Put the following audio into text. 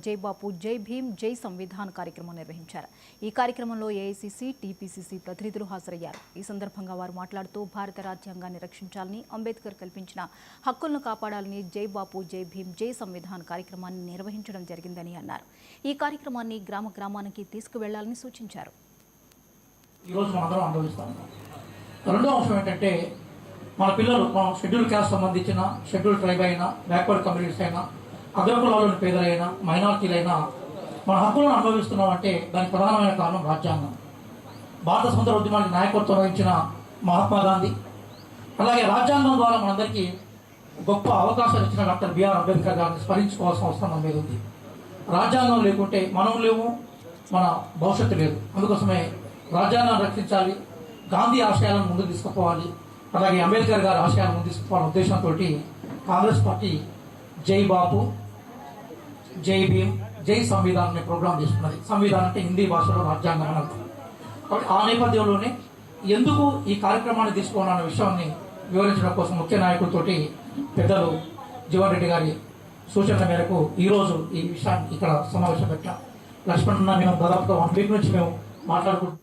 జై బాపు జై భీమ్ జై సంవిధాన్ కార్యక్రమం నిర్వహించారు. ఈ కార్యక్రమంలో ఏఐసీసీ, టీపీసీసీ ప్రతినిధులు హాజరయ్యారు. ఈ సందర్భంగా వారు మాట్లాడుతూ భారత రాజ్యాంగాన్ని రక్షించాలని, అంబేద్కర్ కల్పించిన హక్కులను కాపాడాలని జై బాపు జై భీమ్ జై సంవిధాన్ కార్యక్రమాన్ని నిర్వహించడం జరిగిందని అన్నారు. ఈ కార్యక్రమాన్ని గ్రామ గ్రామానికి తీసుకువెళ్లాలని సూచించారు. రెండో అంశం ఏంటంటే మన పిల్లలు షెడ్యూల్ క్యాస్ట్ సంబంధించిన షెడ్యూల్ ట్రైబ్ అయినా, బ్యాక్వర్డ్ కమ్యూనిటీస్ అయినా, అగ్రకులాలోని పేదలైనా, మైనారిటీలైనా మన హక్కులను అనుభవిస్తున్నాం అంటే దానికి ప్రధానమైన కారణం రాజ్యాంగం. భారత స్వతంత్ర ఉద్యమానికి నాయకత్వం వహించిన మహాత్మా గాంధీ, అలాగే రాజ్యాంగం ద్వారా మనందరికీ గొప్ప అవకాశాలు ఇచ్చిన డాక్టర్ బిఆర్ అంబేద్కర్ గారిని స్మరించుకోవాల్సిన అవసరం మన మీద ఉంది. రాజ్యాంగం లేకుంటే మనం లేవు, మన భవిష్యత్తు లేదు. అందుకోసమే రాజ్యాంగాన్ని రక్షించాలి, గాంధీ ఆశయాలను ముందుకు తీసుకుపోవాలి, అలాగే అంబేద్కర్ గారి ఆశయాలను ముందు తీసుకుపోవాలనే ఉద్దేశంతో కాంగ్రెస్ పార్టీ జై బాపు జై భీమ్ జై సంవిధాన్ అనే ప్రోగ్రాం చేసుకున్నది. సంవిధానం అంటే హిందీ భాషలో రాజ్యాంగం అని అర్థం. కాబట్టి ఆ నేపథ్యంలోనే ఎందుకు ఈ కార్యక్రమాన్ని తీసుకోవాలన్న విషయాన్ని వివరించడం కోసం ముఖ్య నాయకులతోటి పెద్దలు జీవన్ రెడ్డి గారి సూచనల మేరకు ఈరోజు ఈ విషయాన్ని ఇక్కడ సమావేశం పెట్టాం. లక్ష్మణ్ మేము దాదాపుగా 1 వీక్ నుంచి మేము మాట్లాడుకుంటున్నాం.